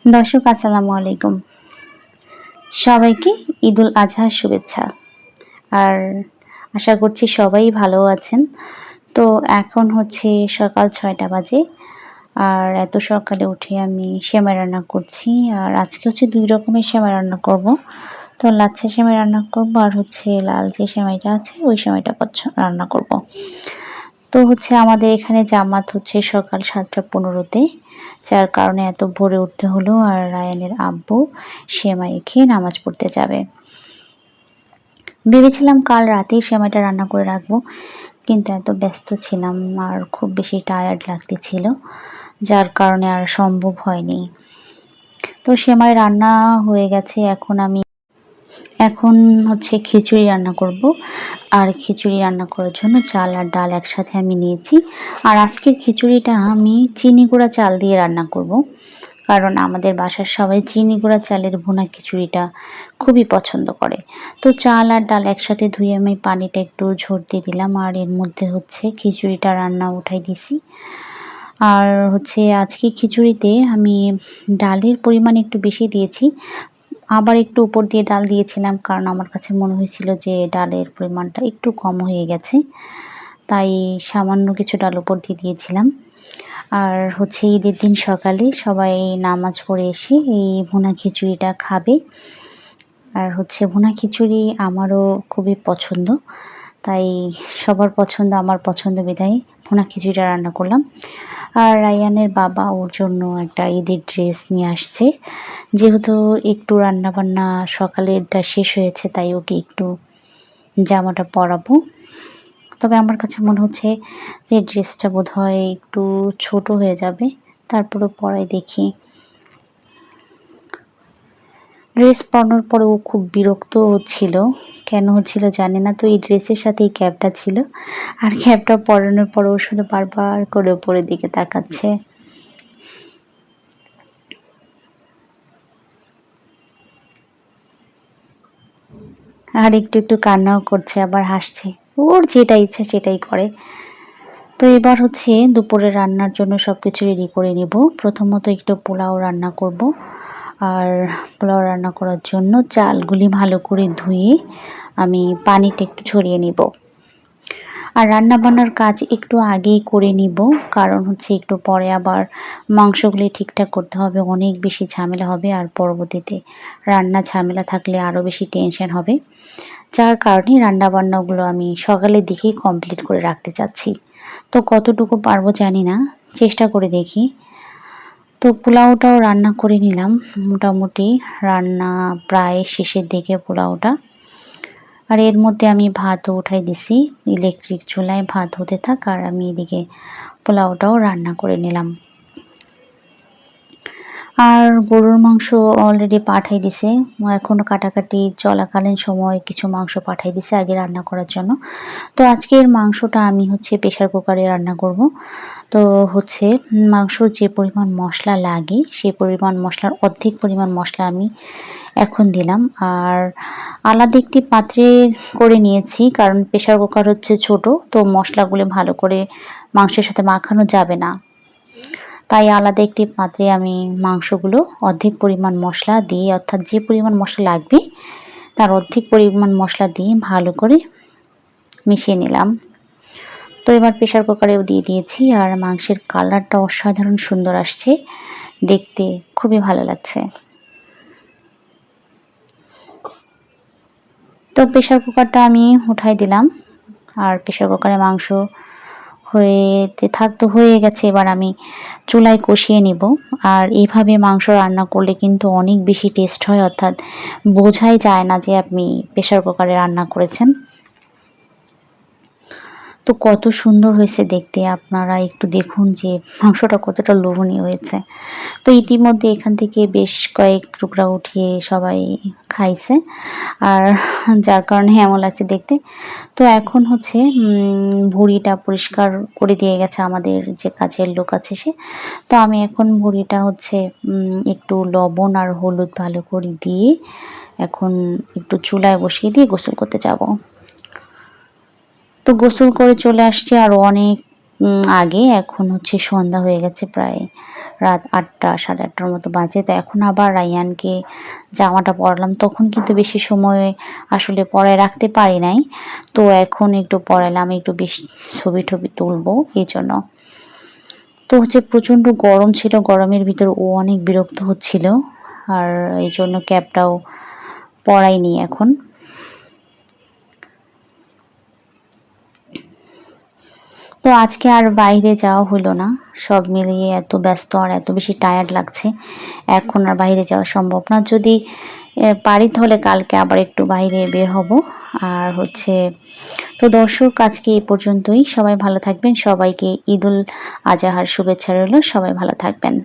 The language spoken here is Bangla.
দর্শক আসসালামু আলাইকুম। সবাইকে ঈদুল আজহার শুভেচ্ছা। আর আশা করছি সবাই ভালো আছেন। তো এখন হচ্ছে সকাল ৬টা বাজে। আর এত সকালে উঠে আমি সেমাই রান্না করছি। আর আজকে হচ্ছে ২ রকমের সেমাই রান্না করব। তো লাচ্ছা সেমাই রান্না করব আর হচ্ছে লাল যে সেমাইটা আছে ওই সেমাইটা রান্না করব। তো হচ্ছে আমাদের এখানে জামাত হচ্ছে সকাল ৭টা ১৫ তে। যার কারণে এত ভোরে উঠতে হলো। আর রায়ানের আব্বু সেমাই খেয়ে নামাজ পড়তে যাবে। ভেবেছিলাম কাল রাতেই সেমাইটা রান্না করে রাখবো। কিন্তু এত ব্যস্ত ছিলাম আর খুব বেশি টায়ার্ড লাগতেছিল। যার কারণে আর সম্ভব হয়নি। তো সেমাই রান্না হয়ে গেছে। এখন হচ্ছে খিচুড়ি রান্না করব। আর খিচুড়ি রান্না করার জন্য চাল আর ডাল একসাথে আমি নিয়েছি। আর আজকের খিচুড়িটা আমি চিনি গুঁড়া চাল দিয়ে রান্না করব। কারণ আমাদের বাসার সবাই চিনি গুঁড়া চালের ভুনা খিচুড়িটা খুবই পছন্দ করে। তো চাল আর ডাল একসাথে ধুয়ে আমি পানিটা একটু ঝরতে দিলাম। আর এর মধ্যে হচ্ছে খিচুড়িটা রান্না উঠাই দিছি। আর হচ্ছে আজকে খিচুড়িতে আমি ডালের পরিমাণ একটু বেশি দিয়েছি। আবার একটু উপর দিয়ে ডাল দিয়েছিলাম কারণ আমার কাছে মনে হয়েছিল যে ডালের পরিমাণটা একটু কম হয়ে গেছে। তাই সামান্য কিছু ডাল উপর দিয়ে দিয়েছিলাম। আর হচ্ছে ঈদের দিন সকালে সবাই নামাজ পড়ে এসে এই ভুনা খিচুড়িটা খাবে। আর হচ্ছে ভুনা খিচুড়ি আমারও খুবই পছন্দ। তাই সবার পছন্দ আমার পছন্দ বিধায় ভুনা খিচুড়িটা রান্না করলাম। আর রায়ানের বাবা ওর জন্য একটা ঈদের ড্রেস নিয়ে আসছে। যেহেতু একটু রান্নাবান্না সকালেরটা শেষ হয়েছে তাই ওকে একটু জামাটা পরাবো। তবে আমার কাছে মনে হচ্ছে যে ড্রেসটা বোধহয় একটু ছোট হয়ে যাবে। তারপরেও পরাই দেখি। ড্রেস পরানোর পরে ও খুব বিরক্ত হচ্ছিল। কেন হচ্ছিল জানি না। তো এই ড্রেসের সাথে এই ক্যাপটা ছিল। আর ক্যাপটা পরানোর পর ও শুধু বারবার করে উপরের দিকে তাকাচ্ছে। আর একটু কান্নাও করছে আবার হাসছে। ওর যেটা ইচ্ছা সেটাই করে। তো এবার হচ্ছে দুপুরে রান্নার জন্য সবকিছু রেডি করে নিব। প্রথমত একটু পোলাও রান্না করব। আর পোলাও রান্না করার জন্য চালগুলি ভালো করে ধুয়ে আমি পানিটা একটু ছড়িয়ে নিব। আর রান্নাবান্নার কাজ একটু আগেই করে নিব। কারণ হচ্ছে একটু পরে আবার মাংসগুলি ঠিকঠাক করতে হবে। অনেক বেশি ঝামেলা হবে আর পরবর্তীতে রান্না ঝামেলা থাকলে আরও বেশি টেনশন হবে। যার কারণে রান্নাবান্নাগুলো আমি সকালের দিকেই কমপ্লিট করে রাখতে চাচ্ছি। তো কতটুকু পারবো জানি না। চেষ্টা করে দেখি। তো পোলাওটাও রান্না করে নিলাম। মোটামুটি রান্না প্রায় শেষের দিকে পোলাওটা। আর এর মধ্যে আমি ভাতও উঠাই দিছি। ইলেকট্রিক চুলায় ভাত হতে থাক আর আমি এদিকে পোলাওটাও রান্না করে নিলাম। আর গরুর মাংস অলরেডি পাঠাই দিছে। এখনও কাটাকাটি চলাকালীন সময় কিছু মাংস পাঠাই দিছে আগে রান্না করার জন্য। তো আজকের মাংসটা আমি হচ্ছে প্রেসার কুকারে রান্না করব। তো হচ্ছে মাংসর যে পরিমাণ মশলা লাগে সেই পরিমাণ মশলার অর্ধেক পরিমাণ মশলা আমি এখন দিলাম। আর আলাদা একটি পাত্রে করে নিয়েছি কারণ প্রেসার কুকার হচ্ছে ছোট। তো মশলাগুলো ভালো করে মাংসের সাথে মাখানো যাবে না। তাই আলাদা একটি পাত্রে আমি মাংসগুলো অর্ধেক পরিমাণ মশলা দিয়ে অর্থাৎ যে পরিমাণ মশলা লাগবে তার অর্ধেক পরিমাণ মশলা দিয়ে ভালো করে মিশিয়ে নিলাম। তো এবার প্রেসার কুকারেও দিয়ে দিয়েছি আর মাংসের কালারটা অসাধারণ সুন্দর আসছে। দেখতে খুবই ভালো লাগছে। তো প্রেসার কুকারটা আমি উঠাই দিলাম। আর প্রেসার কুকারে মাংস হয়ে গেছে। এবার আমি চুলায় কষিয়ে নিব। আর এইভাবে মাংস রান্না করলে কিন্তু অনেক বেশি টেস্ট হয়। অর্থাৎ বোঝাই যায় না যে আপনি প্রেসার কুকারে রান্না করেছেন। তো কত সুন্দর হয়েছে দেখতে। আপনারা একটু দেখুন যে মাংসটা কতটা লোভনীয় হয়েছে। তো ইতিমধ্যে এখান থেকে বেশ কয়েক টুকরা উঠিয়ে সবাই খাইছে। আর যার কারণে এমন লাগছে দেখতে। তো এখন হচ্ছে ভুঁড়িটা পরিষ্কার করে দিয়ে গেছে আমাদের যে কাজের লোক আছে সে। তো আমি এখন ভুঁড়িটা হচ্ছে একটু লবণ আর হলুদ ভালো করে দিয়ে এখন একটু চুলায় বসিয়ে দিয়ে গোসল করতে যাব। তো গোসল করে চলে আসছি আরও অনেক আগে। এখন হচ্ছে সন্ধ্যা হয়ে গেছে প্রায় রাত 8টা 8:30টার মতো বাজে। তো এখন আবার রায়হানকে জামাটা পরালাম। তখন কিন্তু বেশি সময় আসলে পরায় রাখতে পারি নাই। তো এখন একটু পরালাম, একটু বেশি ছবি-টবি তুলবো এজন্য। তো হচ্ছে প্রচণ্ড গরম ছিল, গরমের ভিতর ও অনেক বিরক্ত হচ্ছিল। আর এইজন্য ক্যাপটাও পরাইনি এখন। তো আজকে আর বাইরে যাওয়া হলো না। সব মিলিয়ে এত ব্যস্ত আর এত বেশি টায়ার্ড লাগছে। এখন আর বাইরে যাওয়া সম্ভব না। যদি পারি তাহলে কালকে আবার একটু বাইরে বের হব। আর হচ্ছে তো দর্শক আজকে এই পর্যন্তই। সবাই ভালো থাকবেন। সবাইকে ঈদুল আজহার শুভেচ্ছা রইল। সবাই ভালো থাকবেন।